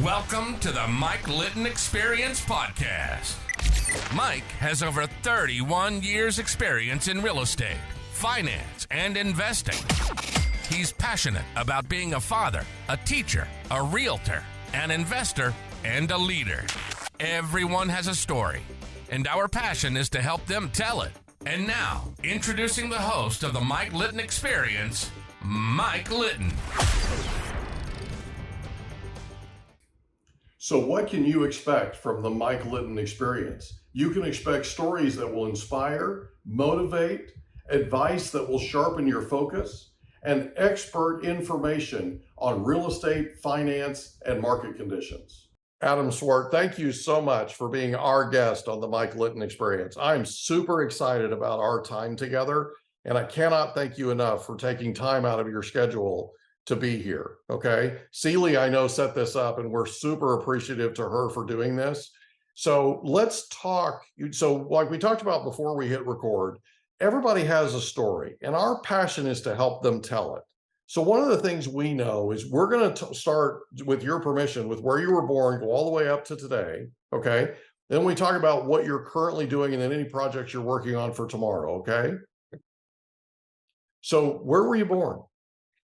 Welcome to the Mike Litton Experience Podcast. Mike has over 31 years experience in real estate, finance, and investing. He's passionate about being a father, a teacher, a realtor, an investor, and a leader. Everyone has a story, and our passion is to help them tell it. And now, introducing the host of the Mike Litton Experience, Mike Litton. So what can you expect from the Mike Litton Experience? You can expect stories that will inspire, motivate, advice that will sharpen your focus, and expert information on real estate, finance, and market conditions. Adam Swart, thank you so much for being our guest on the Mike Litton Experience. I'm super excited about our time together, and I cannot thank you enough for taking time out of your schedule to be here, okay? Celie, I know, set this up, and we're super appreciative to her for doing this. So let's talk. So like we talked about before we hit record, everybody has a story, and our passion is to help them tell it. So one of the things we know is we're going to start, with your permission, with where you were born, go all the way up to today, okay? Then we talk about what you're currently doing and then any projects you're working on for tomorrow, okay? So where were you born?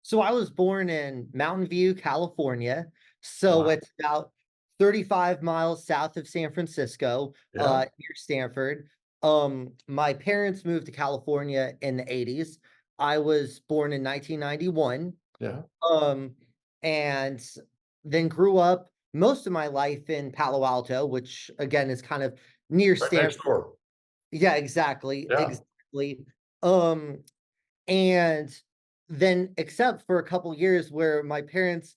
So I was born in Mountain View, California. So It's about 35 miles south of San Francisco, near Stanford. My parents moved to California in the 80s. I was born in 1991. And then grew up most of my life in Palo Alto, which again is kind of near Stanford. Next door. Yeah, exactly. Yeah. Exactly. And then except for a couple years where my parents,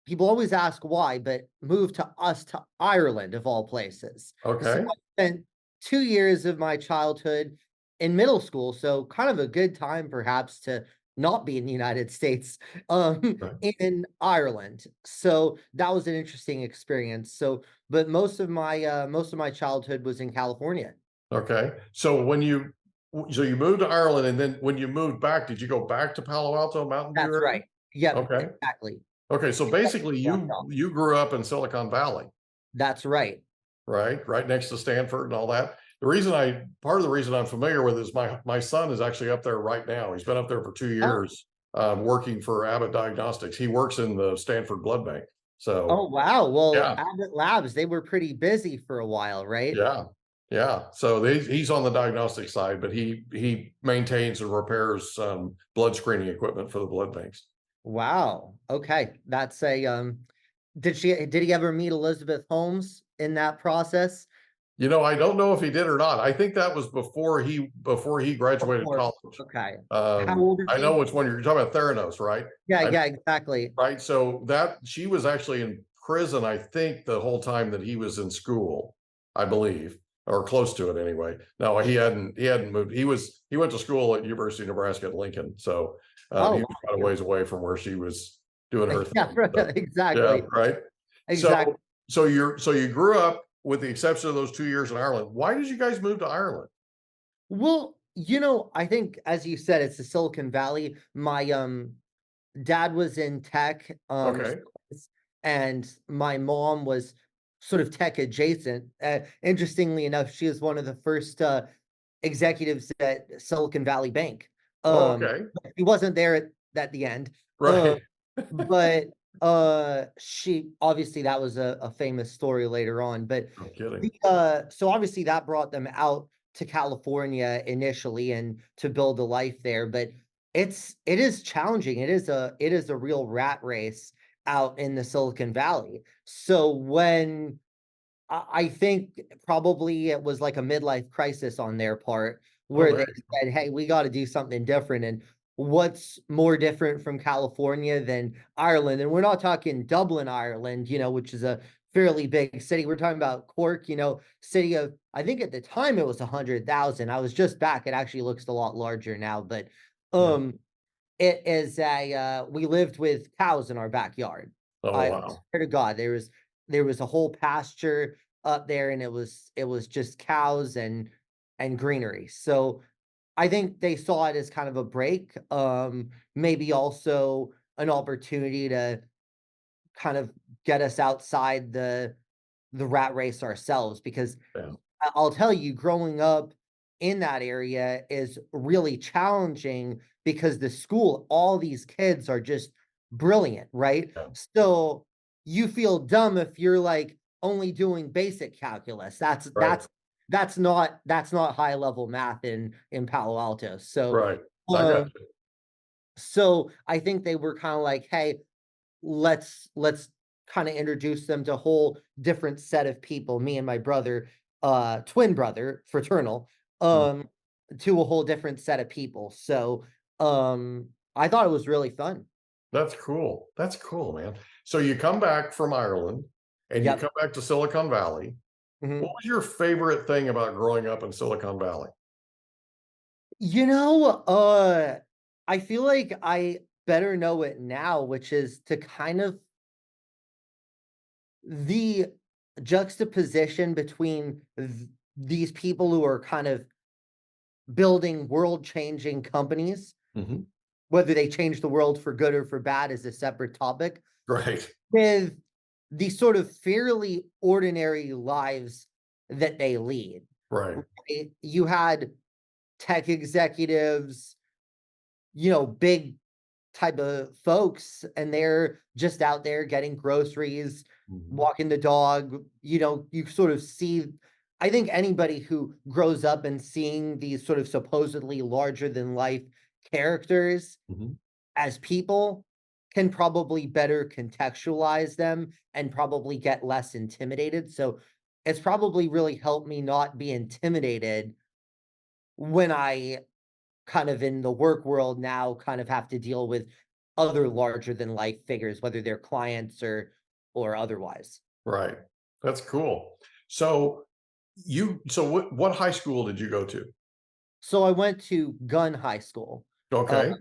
people always ask why, but moved to Ireland of all places. Okay. So I spent 2 years of my childhood in middle school, so kind of a good time perhaps to not be in the United States, in Ireland. So that was an interesting experience. So, but most of my childhood was in California. Okay. So so you moved to Ireland, and then when you moved back, did you go back to Palo Alto, Mountain View? That's area? right. Yep. Okay. Exactly. Okay. So basically, you grew up in Silicon Valley, That's right. right? Right next to Stanford and all that. Part of the reason I'm familiar with it is my son is actually up there right now. He's been up there for 2 years, working for Abbott Diagnostics. He works in the Stanford Blood Bank. So. Oh, wow. Well, Yeah. Abbott Labs, they were pretty busy for a while, right? Yeah. Yeah. So he's on the diagnostic side, but he maintains and repairs blood screening equipment for the blood banks. Wow. Okay. That's did he ever meet Elizabeth Holmes in that process? I don't know if he did or not. I think that was before he graduated college. Okay. How old is I he? know which one you're talking about, Theranos, right? Yeah, exactly. Right. So she was actually in prison, I think, the whole time that he was in school, I believe, or close to it anyway. No, he hadn't moved. He went to school at University of Nebraska at Lincoln. So he was quite a ways away from where she was doing her thing. Yeah, exactly. Yeah, right. Exactly. So you grew up, with the exception of those 2 years in Ireland. Why did you guys move to Ireland? Well, I think, as you said, it's the Silicon Valley. My dad was in tech, Okay. and my mom was sort of tech adjacent. Interestingly enough, she was one of the first executives at Silicon Valley Bank. Okay. He wasn't there at the end, Right. but she obviously, that was a famous story later on. But No kidding. so obviously that brought them out to California initially and to build a life there. But it is challenging. It is a real rat race out in the Silicon Valley. So when I think probably it was like a midlife crisis on their part, where they said, hey, we got to do something different. And what's more different from California than Ireland? And we're not talking Dublin, Ireland, which is a fairly big city. We're talking about Cork, city of, I think at the time it was 100,000. I was just back. It actually looks a lot larger now, but it is we lived with cows in our backyard. Oh, I wow. swear to God, there was a whole pasture up there, and it was just cows and greenery. So I think they saw it as kind of a break, maybe also an opportunity to kind of get us outside the rat race ourselves, because Yeah. I'll tell you, growing up in that area is really challenging because the school, all these kids are just brilliant, right? Yeah. So you feel dumb if you're like only doing basic calculus. Right. That's not high level math in Palo Alto. So Right. I got um you. so I think they were kind of like, hey, let's kind of introduce them to a whole different set of people, me and my brother, twin brother, fraternal, Mm. to a whole different set of people. So I thought it was really fun. That's cool. That's cool, man. So you come back from Ireland and you Yep. come back to Silicon Valley. What Mhm. was your favorite thing about growing up in Silicon Valley? You know, I feel like I better know it now, which is to kind of the juxtaposition between these people who are kind of building world-changing companies, Mhm. whether they change the world for good or for bad is a separate topic, Right. with these sort of fairly ordinary lives that they lead. Right. Right? You had tech executives, big type of folks, and they're just out there getting groceries, Mhm. walking the dog. You sort of see, I think anybody who grows up and seeing these sort of supposedly larger than life characters Mhm. as people can probably better contextualize them and probably get less intimidated. So it's probably really helped me not be intimidated when I kind of in the work world now kind of have to deal with other larger than life figures, whether they're clients or otherwise. Right. That's cool. So what high school did you go to? So I went to Gunn High School, uh, Okay. Gunn.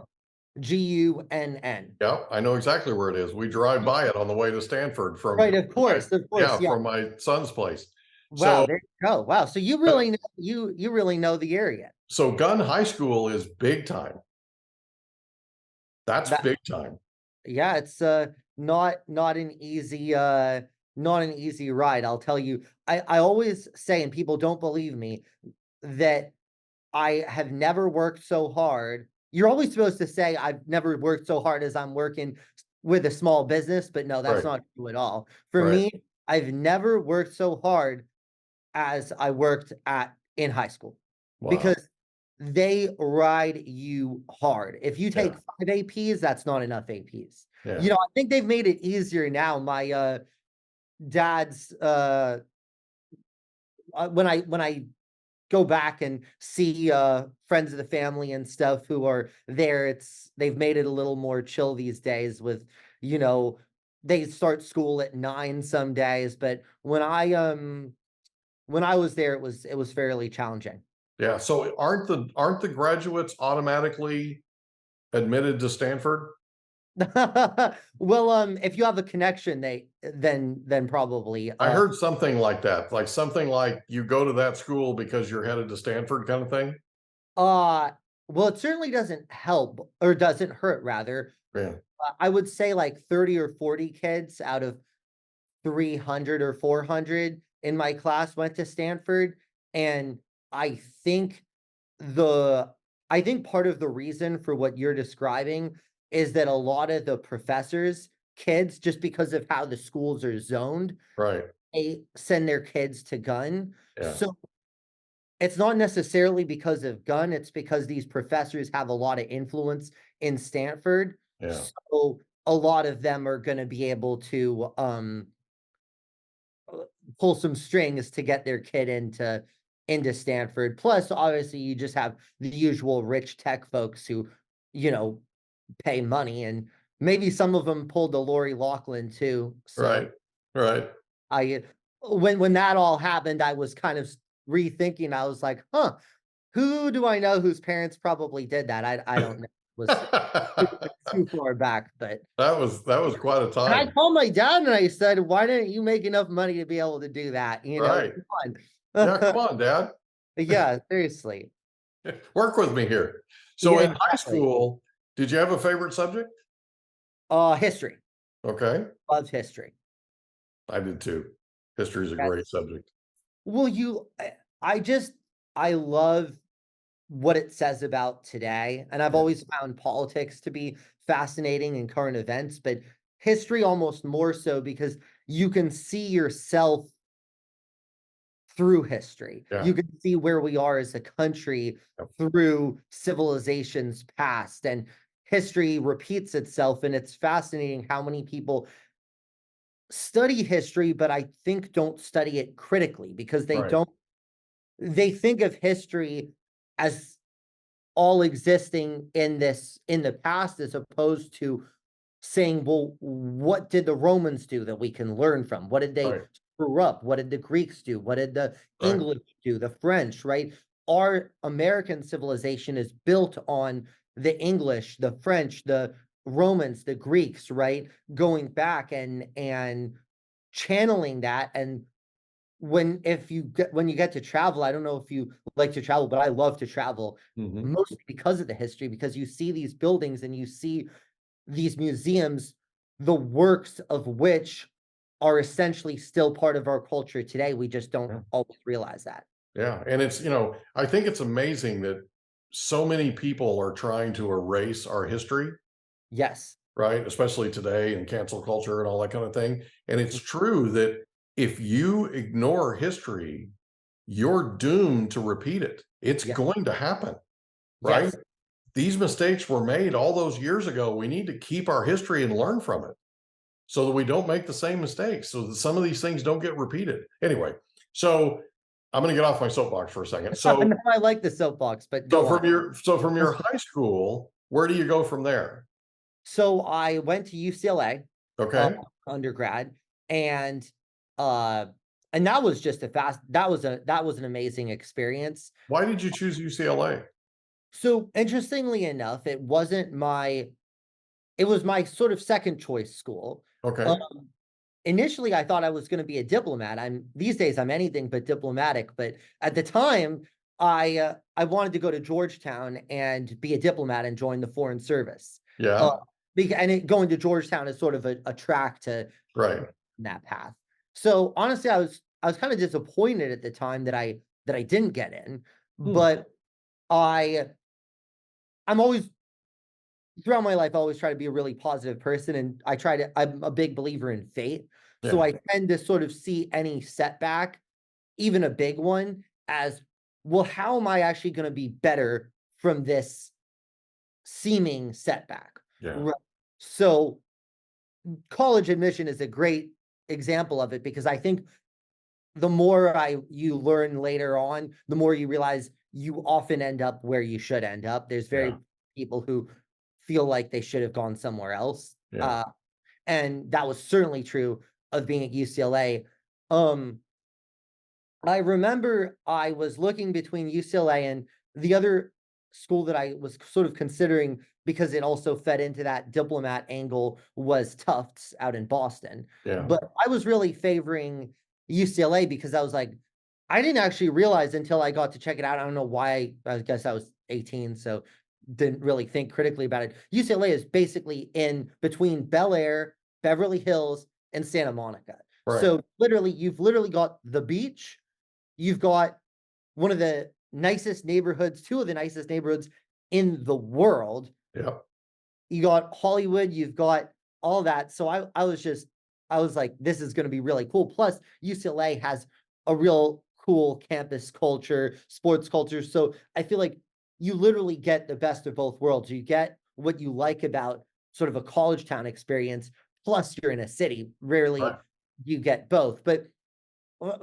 Yeah, I know exactly where it is. We drive by it on the way to Stanford Right, my of course, yeah, yeah. from my son's place. Wow, So there you go. Wow, so you uh, really know, you really know the area. so Gunn High School is big time. That's That big time. Yeah, it's not an easy ride. I'll tell you. I always say, and people don't believe me, that I have never worked so hard. You're always supposed to say, I've never worked so hard as I'm working with a small business, but no, that's Right. not true at all. For Right. me, I've never worked so hard as I worked at in high school, Wow. because they ride you hard. If you Yeah. take 5 APs, that's not enough APs. Yeah. I think they've made it easier now. My dad's when I go back and see friends of the family and stuff who are there, they've made it a little more chill these days with, you know, they start school at 9 some days, but when I was there it was fairly challenging. Yeah. So aren't the graduates automatically admitted to Stanford? Well, if you have a connection, then probably. I heard something like that, like something like you go to that school because you're headed to Stanford kind of thing. Uh, well, it certainly doesn't help, or doesn't hurt rather. Yeah. I would say like 30 or 40 kids out of 300 or 400 in my class went to Stanford. And I think the I think part of the reason for what you're describing is that a lot of the professors, kids, just because of how the schools are zoned, Right. they send their kids to Gunn. Yeah. So it's not necessarily because of Gunn, it's because these professors have a lot of influence in Stanford. Yeah. So a lot of them are going to be able to pull some strings to get their kid into Stanford. Plus, obviously, you just have the usual rich tech folks who, you know, pay money, and maybe some of them pulled the Lori Loughlin too. So Right. Right. I when that all happened, I was kind of rethinking. I was like, huh, who do I know whose parents probably did that? I don't know. It was too far back, but that was quite a and I time. called my dad and I said, "Why didn't you make enough money to be able to do that? Right. Come Yeah, on." come on, Dad. Yeah, seriously. Work with me here. So Yeah, in high exactly. school, did you have a favorite subject? History. Okay. Loved history. I did too. History is a great That's, subject. well, I just, I love what it says about today. And I've Yeah, always found politics to be fascinating and current events, but history almost more so because you can see yourself through history. yeah, You can see where we are as a country yep, through civilizations past, and history repeats itself. And it's fascinating how many people study history, but I think don't study it critically because right, they think of history as all existing in the past as opposed to saying, well, what did the Romans do that we can learn from? What did they right, screw up? What did the Greeks do? What did the right, English do? The French, right? Our American civilization is built on the English, the French, the Romans, the Greeks, right? Going back and channeling that. And when you get to travel, I don't know if you like to travel, but I love to travel hmm, mostly because of the history, because you see these buildings and you see these museums, the works of which are essentially still part of our culture today. We just don't yeah, always realize that. yeah. And it's, I think it's amazing that so many people are trying to erase our history, Yes. right? Especially today and cancel culture and all that kind of thing. And it's true that if you ignore history, you're doomed to repeat it. It's Yeah. going to happen, right? Yes. These mistakes were made all those years ago. We need to keep our history and learn from it so that we don't make the same mistakes, so that some of these things don't get repeated. Anyway, so I'm going to get off my soapbox for a second. So, No, I like the soapbox, but so go on. from your so from your high school, where do you go from there? So I went to UCLA, uh, Okay. undergrad, and uh, and that was just that was an amazing experience. Why did you choose UCLA? So interestingly enough, it was my sort of second choice school. Okay. Um, Initially, I thought I was going to be a diplomat. These days I'm anything but diplomatic, but at the time, I wanted to go to Georgetown and be a diplomat and join the Foreign Service. Uh, Yeah. Going to Georgetown is sort of a track to Right. that path. So honestly, I was kind of disappointed at the time that I didn't get in, Hmm. but I I'm always throughout my life, I always try to be a really positive person, and I'm a big believer in fate. So Yeah. I tend to sort of see any setback, even a big one, as, well, how am I actually going to be better from this seeming setback? Yeah. Right. So college admission is a great example of it, because I think the more you learn later on, the more you realize you often end up where you should end up. There's Yeah. very people who feel like they should have gone somewhere else. Yeah. And that was certainly true of being at UCLA. Um, I remember I was looking between UCLA and the other school that I was sort of considering, because it also fed into that diplomat angle, was Tufts out in Boston. Yeah. But I was really favoring UCLA because I was like, I didn't actually realize until I got to check it out. I don't know why. I guess I was 18, so didn't really think critically about it. UCLA is basically in between Bel Air, Beverly Hills, and Santa Monica. Right. So you've literally got the beach. You've got one of the nicest neighborhoods, two of the nicest neighborhoods in the world. Yeah. You got Hollywood, you've got all that. So I was like, this is going to be really cool. Plus, UCLA has a real cool campus culture, sports culture. So I feel like you literally get the best of both worlds. You get what you like about sort of a college town experience, plus you're in a city. Right. Rarely you get both. But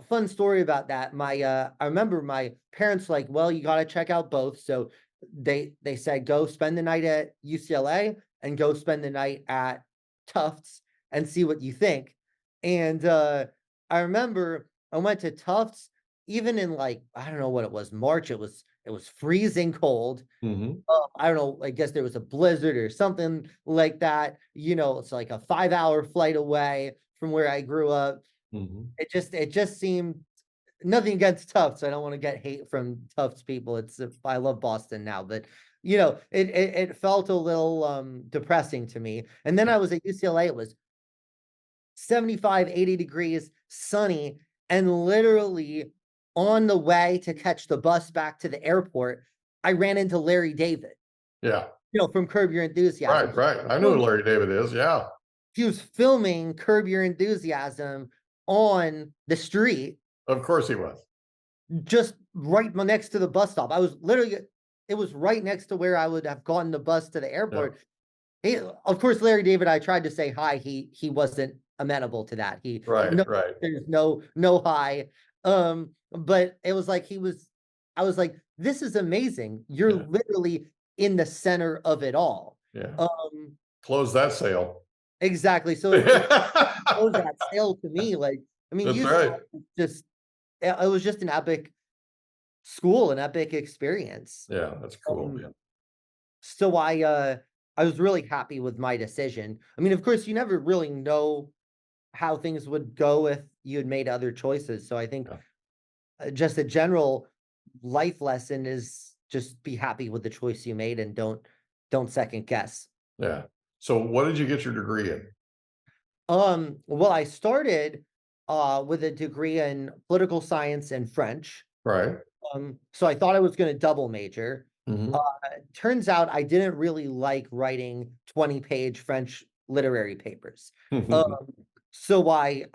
fun story about that. I remember my parents like, well, you got to check out both. So they said, go spend the night at UCLA and go spend the night at Tufts and see what you think. And I remember I went to Tufts, even in, like, I don't know what it was, March. It was freezing cold. Hmm. I don't know. I guess there was a blizzard or something like that. It's like a 5-hour flight away from where I grew up. Hmm. It just seemed, nothing against Tufts. I don't want to get hate from Tufts people. I love Boston now, but it felt a little depressing to me. And then I was at UCLA. It was 75, 80 degrees, sunny, and literally on the way to catch the bus back to the airport, I ran into Larry David, Yeah. from Curb Your Enthusiasm. Right. I know who Larry David is. Yeah. He was filming Curb Your Enthusiasm on the street, Of course he was. just right next to the bus stop. It was right next to where I would have gotten the bus to the airport. Of course, Larry David, I tried to say hi. He wasn't amenable to that. Right. There's no hi. But it was like I was like, this is amazing. You're literally in the center of it all. Yeah. Close that sale. Exactly. So it closed that sale to me. Like, I mean, That's right. It was just an epic school, an epic experience. Yeah, that's cool, man. So I was really happy with my decision. I mean, of course, you never really know how things would go if you had made other choices. So I think just a general life lesson is just be happy with the choice you made and don't second guess. Yeah. So what did you get your degree in? Well, I started with a degree in political science and French. Right. So I thought I was going to double major. Mhm. Turns out I didn't really like writing 20-page French literary papers. So I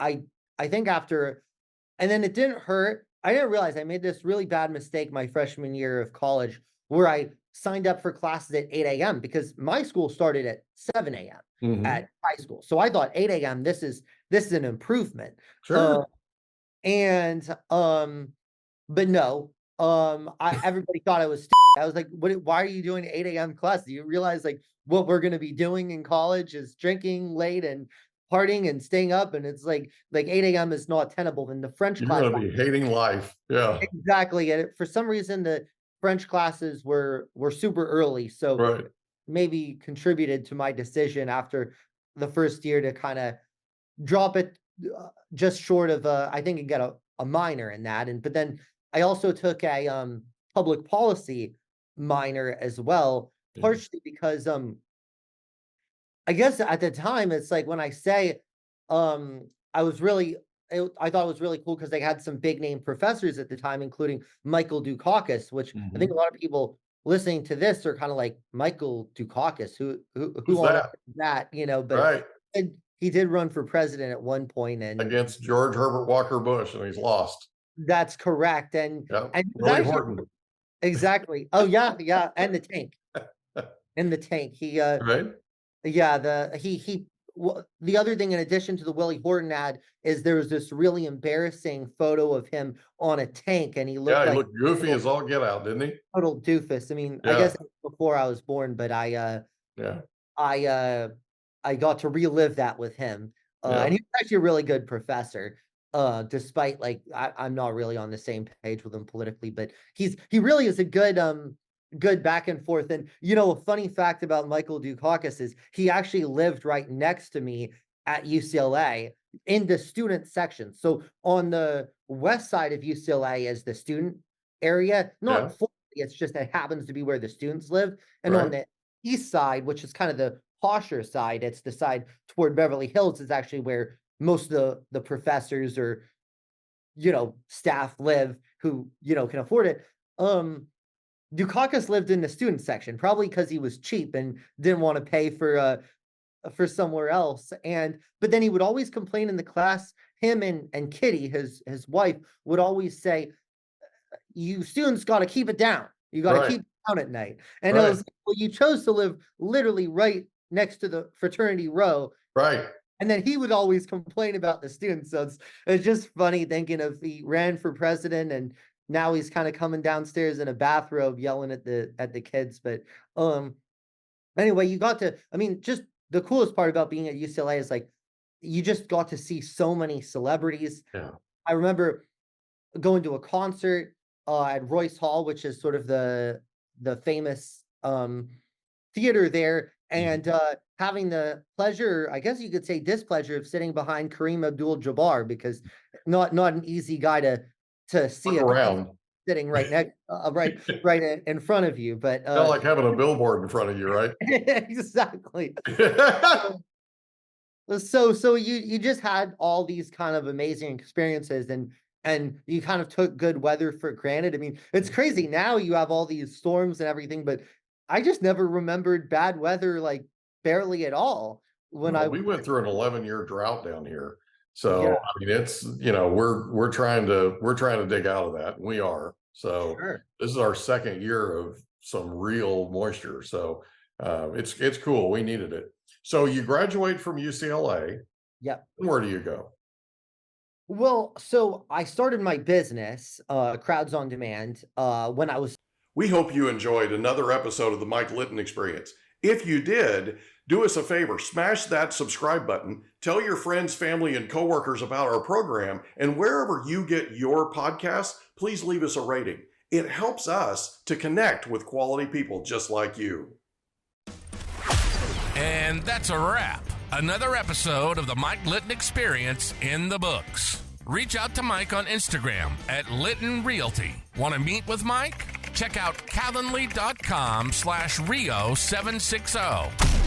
think and then it didn't hurt. I didn't realize I made this really bad mistake my freshman year of college where I signed up for classes at 8 a.m. because my school started at 7 a.m. at high school. So I thought 8 a.m. This is an improvement. Sure. But no, everybody thought I was I was like, why are you doing 8 a.m. class? Do you realize like what we're going to be doing in college is drinking late and partying and staying up? And it's like 8 a.m. is not tenable in the French You're class. going to be hating life. Yeah. Exactly. And for some reason, the French classes were super early. So maybe contributed to my decision after the first year to kind of drop it just short of I think and get a minor in that. But then I also took a public policy minor as well, partially because I guess at the time it's like when I say I was really I thought it was really cool because they had some big name professors at the time, including Michael Dukakis, which I think a lot of people listening to this are kind of like, Michael Dukakis, who on that, but he did run for president at one point and against George Herbert Walker Bush, and he's lost. That's correct. And Really Horton. Exactly. Oh yeah, and the tank. And the tank. He the other thing in addition to the Willie Horton ad is there was this really embarrassing photo of him on a tank and he looked goofy as all get out, didn't he? Total doofus. I mean, I guess before I was born, but I got to relive that with him. And he was actually a really good professor. Despite I'm not really on the same page with him politically, but he really is a good back and forth. And a funny fact about Michael Dukakis is he actually lived right next to me at UCLA in the student section. So on the west side of UCLA is the student area, not fully, it's just it happens to be where the students live. And on the east side, which is kind of the posher side, it's the side toward Beverly Hills, is actually where most of the professors or staff live who can afford it. Dukakis lived in the student section, probably because he was cheap and didn't want to pay for somewhere else. But then he would always complain in the class. Him and Kitty, his wife, would always say, "You students got to keep it down. You got to keep it down at night." And I was like, well, you chose to live literally right next to the fraternity row, right? And then he would always complain about the students. So it's just funny thinking of he ran for president and now he's kind of coming downstairs in a bathrobe yelling at the kids. But anyway, just the coolest part about being at UCLA is you just got to see so many celebrities. Yeah. I remember going to a concert at Royce Hall, which is sort of the famous theater there, and having the pleasure, I guess you could say displeasure, of sitting behind Kareem Abdul-Jabbar, because not an easy guy to see around sitting right next right in front of you. But kind of like having a billboard in front of you, right? Exactly. So you just had all these kind of amazing experiences, and you kind of took good weather for granted. I mean, it's crazy now you have all these storms and everything, but I just never remembered bad weather, like, barely at all when Well, I we went through an 11-year drought down here. So, yeah, I mean, it's, we're trying to dig out of that. We are. So sure. this is our second year of some real moisture. So, it's cool. We needed it. So you graduate from UCLA. Yep. Where do you go? Well, so I started my business, Crowds on Demand, when I was We hope you enjoyed another episode of the Mike Litton Experience. If you did, do us a favor, smash that subscribe button, tell your friends, family, and coworkers about our program, and wherever you get your podcasts, please leave us a rating. It helps us to connect with quality people just like you. And that's a wrap. Another episode of the Mike Litton Experience in the books. Reach out to Mike on Instagram at Litton Realty. Want to meet with Mike? Check out calendly.com/Rio760.